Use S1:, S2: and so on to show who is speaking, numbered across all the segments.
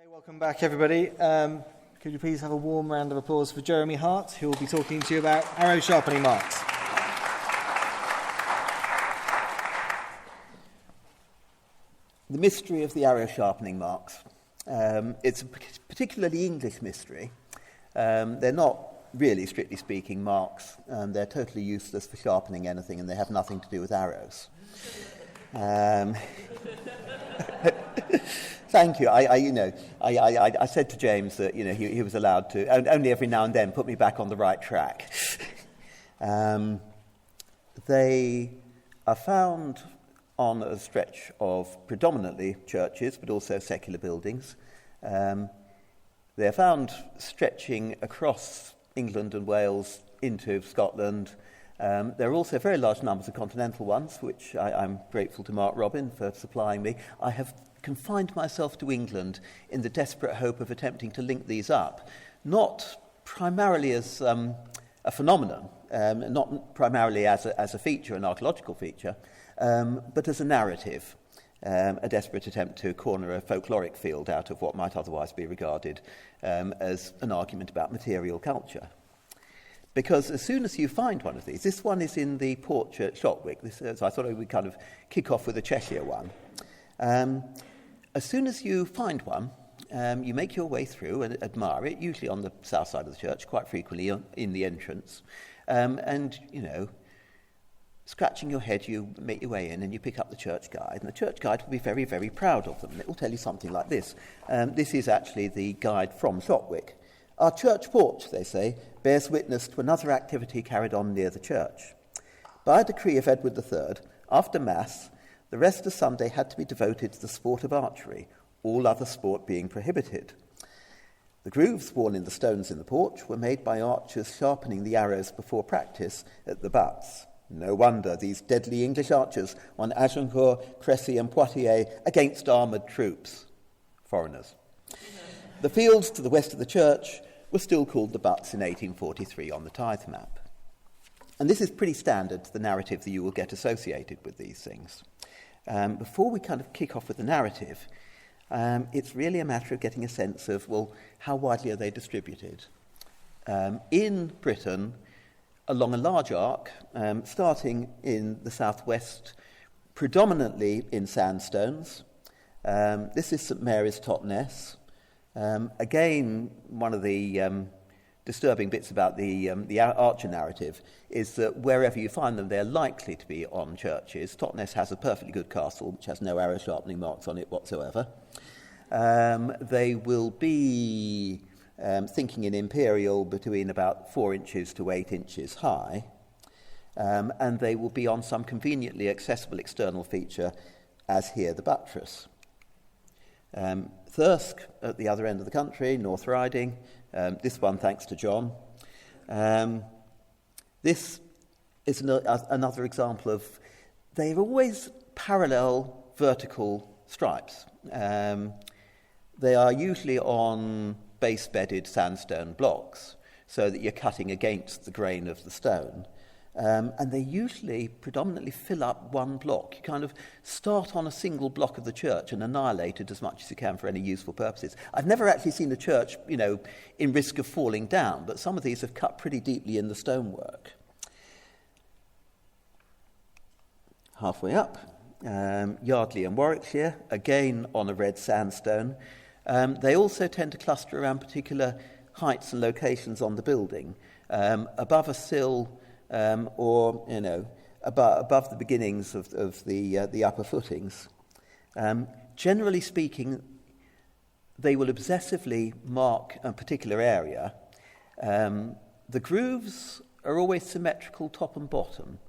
S1: Okay, welcome back, everybody. Could you please have a warm round of applause for Jeremy Harte, who will be talking to you about arrow sharpening marks.
S2: The mystery of the arrow sharpening marks. It's a particularly English mystery. They're not really, strictly speaking, marks. They're totally useless for sharpening anything, and they have nothing to do with arrows. Thank you. I said to James that he was allowed to only every now and then put me back on the right track. They are found on a stretch of predominantly churches, but also secular buildings. They are found stretching across England and Wales into Scotland. There are also very large numbers of continental ones, which I'm grateful to Mark Robin for supplying me. I have confined myself to England in the desperate hope of attempting to link these up, not primarily as a phenomenon, not primarily as a feature, an archaeological feature, but as a narrative, a desperate attempt to corner a folkloric field out of what might otherwise be regarded as an argument about material culture. Because as soon as you find one of these, this one is in the Port Church Shotwick, so I thought I would kind of kick off with the Cheshire one. As soon as you find one, you make your way through and admire it, usually on the south side of the church, quite frequently in the entrance. And, scratching your head, you make your way in and you pick up the church guide. And the church guide will be very, very proud of them. It will tell you something like this. This is actually the guide from Shotwick. Our church porch, they say, bears witness to another activity carried on near the church. By a decree of Edward III, after Mass, the rest of Sunday had to be devoted to the sport of archery, all other sport being prohibited. The grooves worn in the stones in the porch were made by archers sharpening the arrows before practice at the butts. No wonder these deadly English archers won Agincourt, Crécy and Poitiers against armoured troops, foreigners. The fields to the west of the church were still called the butts in 1843 on the tithe map. And this is pretty standard to the narrative that you will get associated with these things. Before we kind of kick off with the narrative, it's really a matter of getting a sense of, well, how widely are they distributed? In Britain, along a large arc, starting in the southwest, predominantly in sandstones. This is St Mary's Totnes. Again, one of the disturbing bits about the Archer narrative is that wherever you find them, they're likely to be on churches. Totnes has a perfectly good castle, which has no arrow sharpening marks on it whatsoever. They will be thinking in imperial between about 4 inches to 8 inches high, and they will be on some conveniently accessible external feature, as here the buttress. Thirsk, at the other end of the country, North Riding, this one thanks to John. This is another example of, they're always parallel vertical stripes. They are usually on base-bedded sandstone blocks, so that you're cutting against the grain of the stone. And they usually predominantly fill up one block. You kind of start on a single block of the church and annihilate it as much as you can for any useful purposes. I've never actually seen a church, in risk of falling down, but some of these have cut pretty deeply in the stonework. Halfway up, Yardley and Warwickshire, again on a red sandstone. They also tend to cluster around particular heights and locations on the building, above a sill, or above the beginnings of the upper footings. Generally speaking, they will obsessively mark a particular area. The grooves are always symmetrical top and bottom.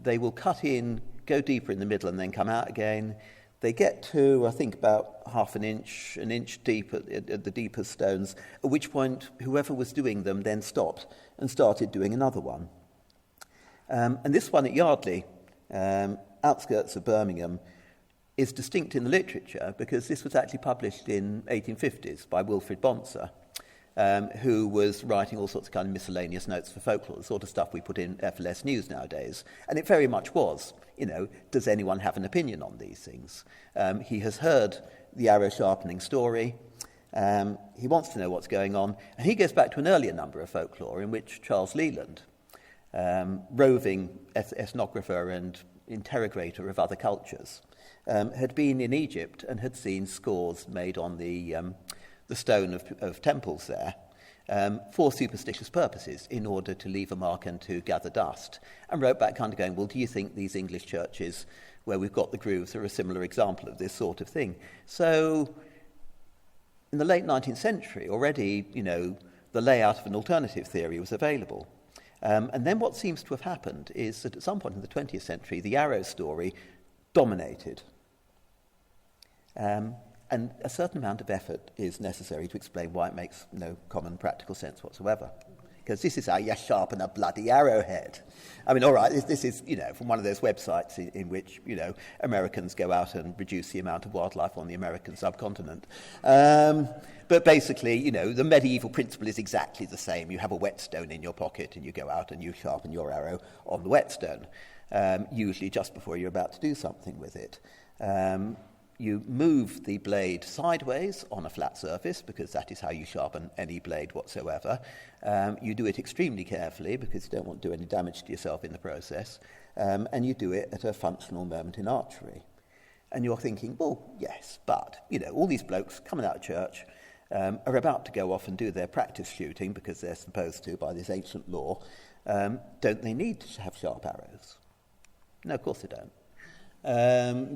S2: They will cut in, go deeper in the middle, and then come out again. They get to, I think, about half an inch deep at the deepest stones, at which point whoever was doing them then stopped and started doing another one. And this one at Yardley, outskirts of Birmingham, is distinct in the literature because this was actually published in 1850s by Wilfrid Bonser, who was writing all sorts of kind of miscellaneous notes for folklore, the sort of stuff we put in FLS News nowadays. And it very much was, does anyone have an opinion on these things? He has heard the arrow sharpening story. He wants to know what's going on, and he goes back to an earlier number of folklore in which Charles Leland, roving ethnographer and interrogator of other cultures, had been in Egypt and had seen scores made on the stone of temples there for superstitious purposes in order to leave a mark and to gather dust, and wrote back kind of going, well, do you think these English churches where we've got the grooves are a similar example of this sort of thing? So in the late 19th century, already, the layout of an alternative theory was available. And then what seems to have happened is that at some point in the 20th century, the arrow story dominated. And a certain amount of effort is necessary to explain why it makes no common practical sense whatsoever. Because this is how you sharpen a bloody arrowhead. I mean, all right, this is, from one of those websites in which, Americans go out and reduce the amount of wildlife on the American subcontinent. But basically, the medieval principle is exactly the same. You have a whetstone in your pocket and you go out and you sharpen your arrow on the whetstone, usually just before you're about to do something with it. You move the blade sideways on a flat surface because that is how you sharpen any blade whatsoever. You do it extremely carefully because you don't want to do any damage to yourself in the process. And you do it at a functional moment in archery. And you're thinking, well, yes, but, all these blokes coming out of church are about to go off and do their practice shooting because they're supposed to by this ancient law. Don't they need to have sharp arrows? No, of course they don't.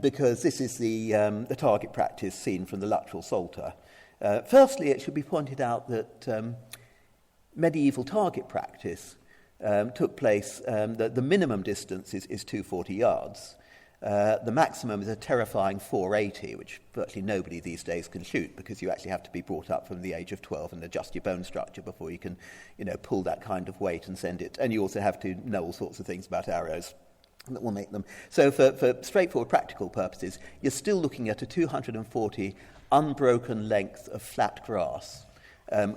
S2: Because this is the target practice seen from the lateral salter. Firstly, it should be pointed out that medieval target practice took place, the minimum distance is 240 yards. The maximum is a terrifying 480, which virtually nobody these days can shoot because you actually have to be brought up from the age of 12 and adjust your bone structure before you can, pull that kind of weight and send it. And you also have to know all sorts of things about arrows that will make them. So for straightforward practical purposes, you're still looking at a 240 unbroken length of flat grass,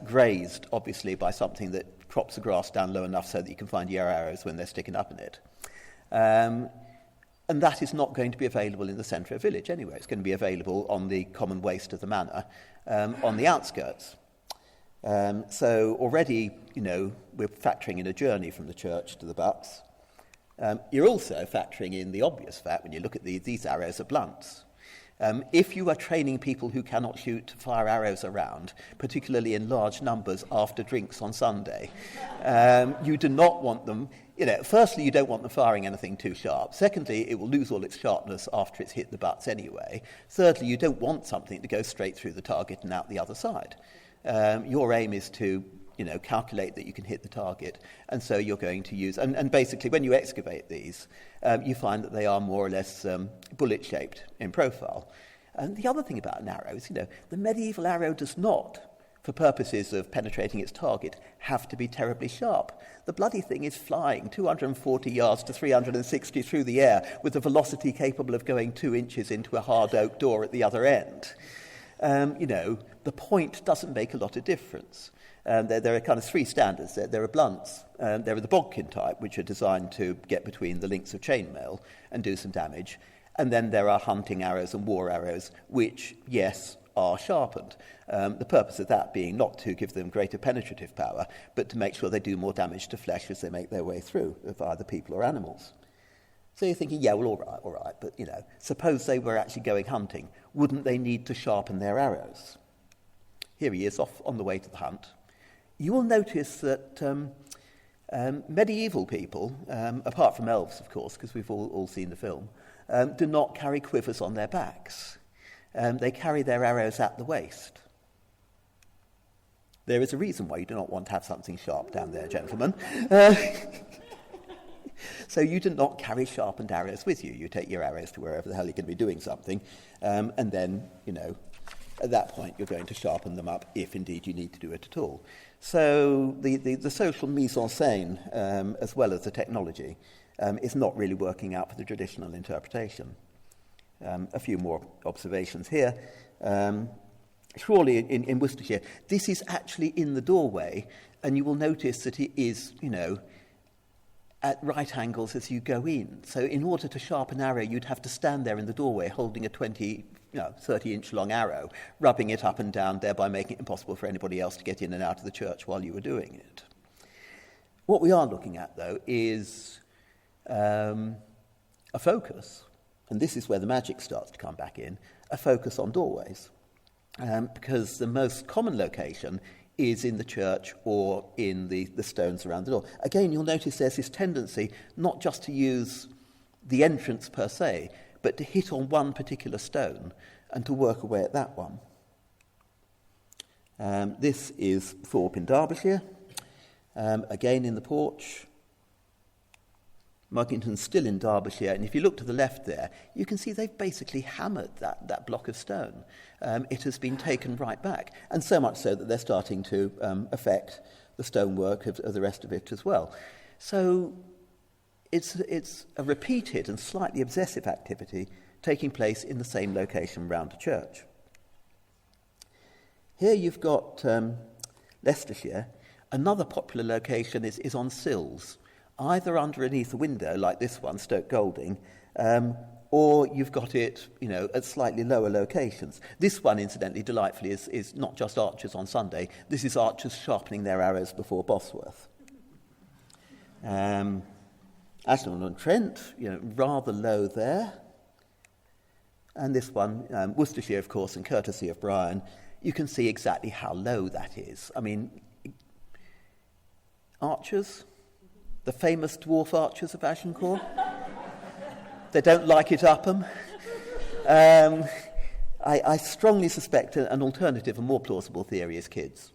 S2: grazed, obviously, by something that crops the grass down low enough so that you can find your arrows when they're sticking up in it. And that is not going to be available in the centre of a village anyway. It's going to be available on the common waste of the manor, on the outskirts. So already, we're factoring in a journey from the church to the butts. You're also factoring in the obvious fact, when you look at these arrows are blunts. If you are training people who cannot shoot to fire arrows around, particularly in large numbers after drinks on Sunday, you do not want them, firstly, you don't want them firing anything too sharp. Secondly, it will lose all its sharpness after it's hit the butts anyway. Thirdly, you don't want something to go straight through the target and out the other side. Your aim is to calculate that you can hit the target, and so you're going to use, and basically when you excavate these, you find that they are more or less bullet-shaped in profile. And the other thing about an arrow is, the medieval arrow does not, for purposes of penetrating its target, have to be terribly sharp. The bloody thing is flying 240 yards to 360 through the air with a velocity capable of going 2 inches into a hard oak door at the other end. The point doesn't make a lot of difference. There are kind of three standards. There are blunts. There are the bodkin type, which are designed to get between the links of chainmail and do some damage. And then there are hunting arrows and war arrows, which, yes, are sharpened. The purpose of that being not to give them greater penetrative power, but to make sure they do more damage to flesh as they make their way through, of either people or animals. So you're thinking, yeah, well, all right, but, suppose they were actually going hunting. Wouldn't they need to sharpen their arrows? Here he is off on the way to the hunt. You will notice that medieval people, apart from elves, of course, because we've all seen the film, do not carry quivers on their backs. They carry their arrows at the waist. There is a reason why you do not want to have something sharp down there, gentlemen. So you do not carry sharpened arrows with you. You take your arrows to wherever the hell you're going to be doing something, and then, at that point you're going to sharpen them up if indeed you need to do it at all. So the social mise-en-scène, as well as the technology, is not really working out for the traditional interpretation. A few more observations here. Surely in Worcestershire, this is actually in the doorway, and you will notice that it is, at right angles as you go in. So in order to sharpen an arrow, you'd have to stand there in the doorway holding a 20 30-inch long arrow, rubbing it up and down, thereby making it impossible for anybody else to get in and out of the church while you were doing it. What we are looking at, though, is a focus, and this is where the magic starts to come back in, a focus on doorways, because the most common location is in the church or in the stones around the door. Again, you'll notice there's this tendency not just to use the entrance per se, but to hit on one particular stone and to work away at that one. This is Thorpe in Derbyshire, again in the porch. Muggington's still in Derbyshire, and if you look to the left there, you can see they've basically hammered that block of stone. It has been taken right back, and so much so that they're starting to affect the stonework of the rest of it as well. So it's a repeated and slightly obsessive activity taking place in the same location around a church. Here you've got Leicestershire. Another popular location is on sills, either underneath a window like this one, Stoke Golding, or you've got it, at slightly lower locations. This one, incidentally, delightfully, is not just archers on Sunday. This is archers sharpening their arrows before Bosworth. Ashton-on-Trent, rather low there. And this one, Worcestershire, of course, and courtesy of Brian, you can see exactly how low that is. I mean, archers, the famous dwarf archers of Agincourt, they don't like it Upham. I strongly suspect an alternative and more plausible theory is kids.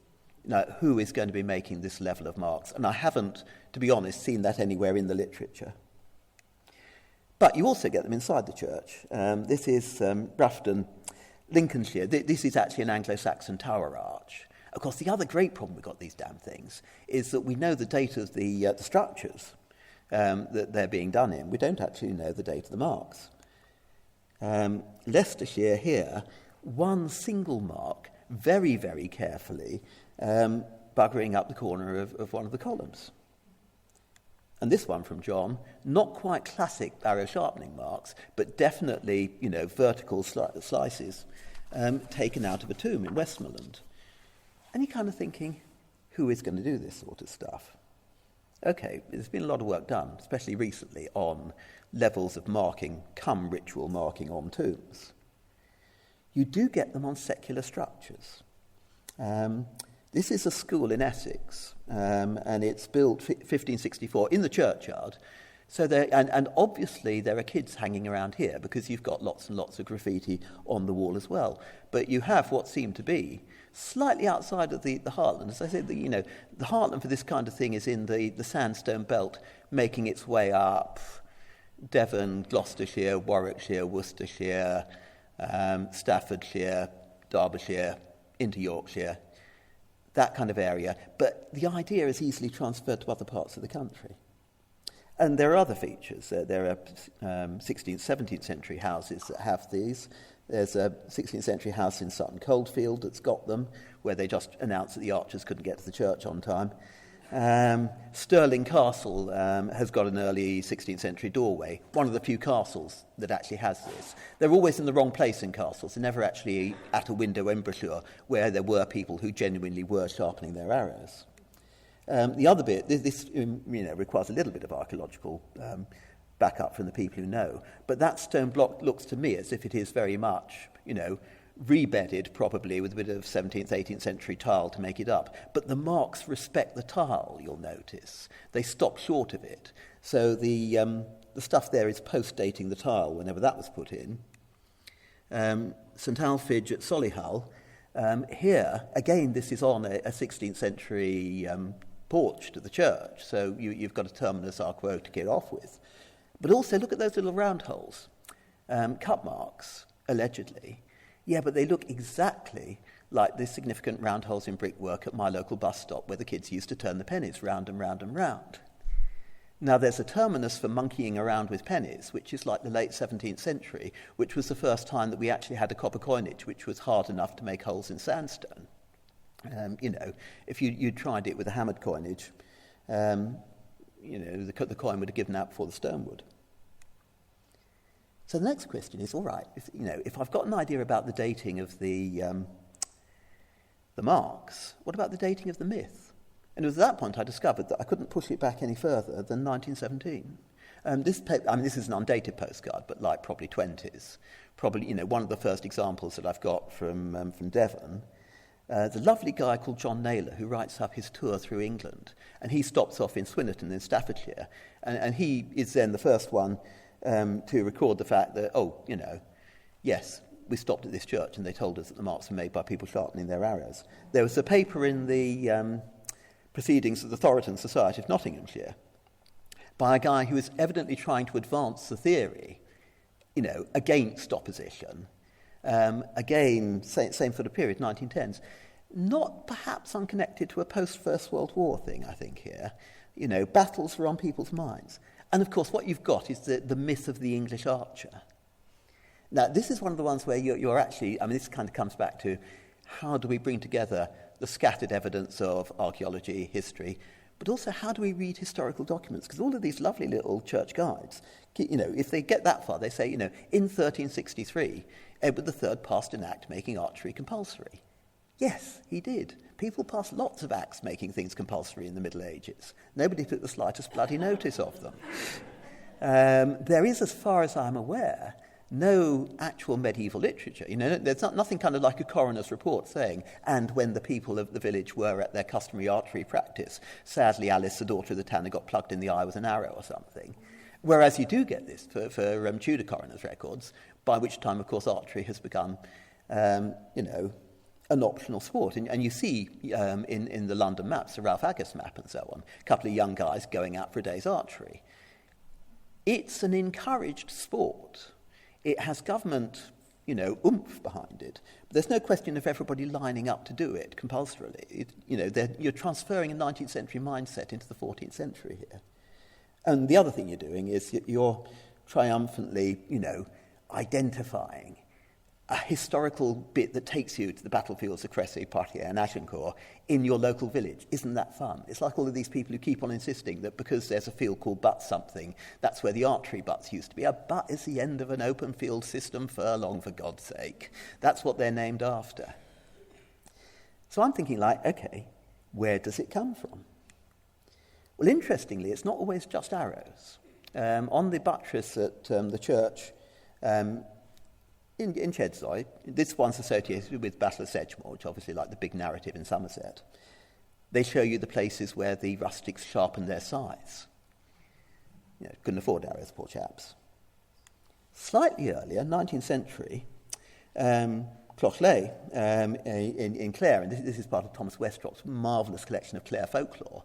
S2: Who is going to be making this level of marks? And I haven't, to be honest, seen that anywhere in the literature. But you also get them inside the church. This is Brafton, Lincolnshire. This is actually an Anglo-Saxon tower arch. Of course, the other great problem we've got these damn things is that we know the date of the structures that they're being done in. We don't actually know the date of the marks. Leicestershire here, one single mark, very, very carefully, buggering up the corner of one of the columns. And this one from John, not quite classic arrow sharpening marks, but definitely, vertical slices taken out of a tomb in Westmoreland. And you're kind of thinking, who is going to do this sort of stuff? Okay, there's been a lot of work done, especially recently, on levels of marking, come ritual marking on tombs. You do get them on secular structures. This is a school in Essex, and it's built 1564 in the churchyard. So and obviously there are kids hanging around here because you've got lots and lots of graffiti on the wall as well. But you have what seem to be slightly outside of the heartland. As I said, the heartland for this kind of thing is in the sandstone belt, making its way up Devon, Gloucestershire, Warwickshire, Worcestershire, Staffordshire, Derbyshire, into Yorkshire, that kind of area. But the idea is easily transferred to other parts of the country. And there are other features. There are 16th, 17th century houses that have these. There's a 16th century house in Sutton Coldfield that's got them, where they just announced that the archers couldn't get to the church on time. Stirling Castle has got an early 16th century doorway, one of the few castles that actually has this. They're always in the wrong place in castles. They're never actually at a window embouchure where there were people who genuinely were sharpening their arrows. The other bit, this requires a little bit of archaeological backup from the people who know, but that stone block looks to me as if it is very much, rebedded probably with a bit of 17th, 18th century tile to make it up. But the marks respect the tile, you'll notice. They stop short of it. So the stuff there is post-dating the tile whenever that was put in. St Alphege at Solihull. Here, again, this is on a 16th century porch to the church, so you've got a terminus arquo to get off with. But also look at those little round holes. Cut marks, allegedly. Yeah, but they look exactly like the significant round holes in brickwork at my local bus stop where the kids used to turn the pennies round and round and round. Now, there's a terminus for monkeying around with pennies, which is like the late 17th century, which was the first time that we actually had a copper coinage which was hard enough to make holes in sandstone. If you tried it with a hammered coinage, the coin would have given out before the stone would. So the next question is, all right, if I've got an idea about the dating of the marks, what about the dating of the myth? And it was at that point I discovered that I couldn't push it back any further than 1917. This is an undated postcard, but like probably 20s. Probably, one of the first examples that I've got from Devon. The lovely guy called John Naylor, who writes up his tour through England, and he stops off in Swinnerton in Staffordshire, and he is then the first one to record the fact that, yes, we stopped at this church and they told us that the marks were made by people sharpening their arrows. There was a paper in the Proceedings of the Thoroton Society of Nottinghamshire by a guy who was evidently trying to advance the theory, against opposition. Again, same sort of period, 1910s. Not perhaps unconnected to a post-First World War thing, I think, here. Battles were on people's minds. And, of course, what you've got is the myth of the English archer. Now, this is one of the ones where you're actually... this kind of comes back to how do we bring together the scattered evidence of archaeology, history, but also how do we read historical documents? Because all of these lovely little church guides, if they get that far, they say, in 1363, Edward III passed an act making archery compulsory. Yes, he did. People passed lots of acts making things compulsory in the Middle Ages. Nobody took the slightest bloody notice of them. There is, as far as I'm aware, no actual medieval literature. There's nothing kind of like a coroner's report saying, and when the people of the village were at their customary archery practice, sadly Alice, the daughter of the tanner, got plugged in the eye with an arrow or something. Whereas you do get this for Tudor coroner's records, by which time, of course, archery has become, an optional sport. And you see in the London maps, the Ralph Agus map and so on, a couple of young guys going out for a day's archery. It's an encouraged sport. It has government, oomph behind it. But there's no question of everybody lining up to do it compulsorily. You're transferring a 19th century mindset into the 14th century here. And the other thing you're doing is you're triumphantly, identifying a historical bit that takes you to the battlefields of Crécy, Poitiers and Agincourt in your local village. Isn't that fun? It's like all of these people who keep on insisting that because there's a field called Butt something, that's where the archery butts used to be. A butt is the end of an open field system furlong, for God's sake. That's what they're named after. So I'm thinking okay, where does it come from? Well, interestingly, it's not always just arrows. On the buttress at the church in Chedzoy, this one's associated with Battle of Sedgemoor, which obviously like the big narrative in Somerset. They show you the places where the rustics sharpened their scythes. Couldn't afford arrows, poor chaps. Slightly earlier, 19th century, Clochley in Clare, and this is part of Thomas Westrop's marvellous collection of Clare folklore.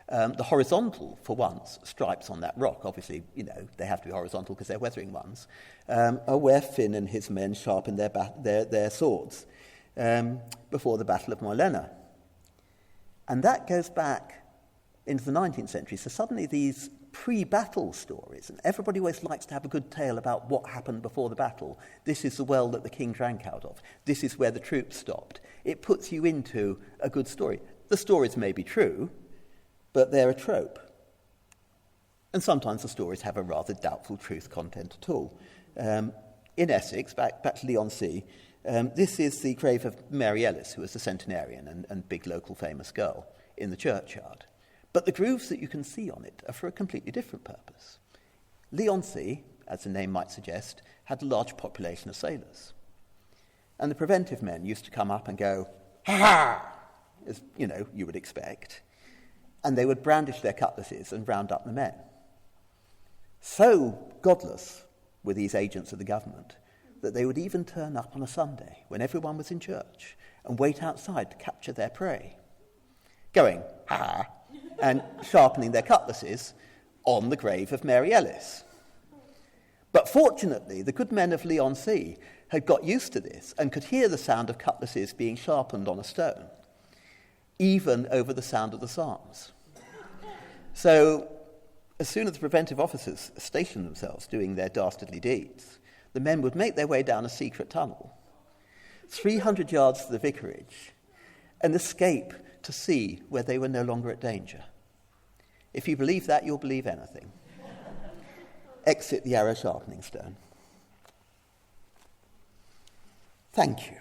S2: The horizontal, for once, stripes on that rock, obviously, they have to be horizontal because they're weathering ones, are where Finn and his men sharpened their swords before the Battle of Moylenna. And that goes back into the 19th century. So suddenly these pre-battle stories, and everybody always likes to have a good tale about what happened before the battle. This is the well that the king drank out of. This is where the troops stopped. It puts you into a good story. The stories may be true, but they're a trope. And sometimes the stories have a rather doubtful truth content at all. In Essex, back to Leigh-on-Sea, this is the grave of Mary Ellis, who was the centenarian and big local famous girl in the churchyard. But the grooves that you can see on it are for a completely different purpose. Leigh-on-Sea, as the name might suggest, had a large population of sailors. And the preventive men used to come up and go, ha-ha, as, you would expect. And they would brandish their cutlasses and round up the men. So godless were these agents of the government that they would even turn up on a Sunday when everyone was in church and wait outside to capture their prey, going, ha, and sharpening their cutlasses on the grave of Mary Ellis. But fortunately, the good men of Leigh-on-Sea had got used to this and could hear the sound of cutlasses being sharpened on a stone, even over the sound of the psalms. So, as soon as the preventive officers stationed themselves doing their dastardly deeds, the men would make their way down a secret tunnel, 300 yards to the vicarage, and escape to sea where they were no longer at danger. If you believe that, you'll believe anything. Exit the arrow sharpening stone. Thank you.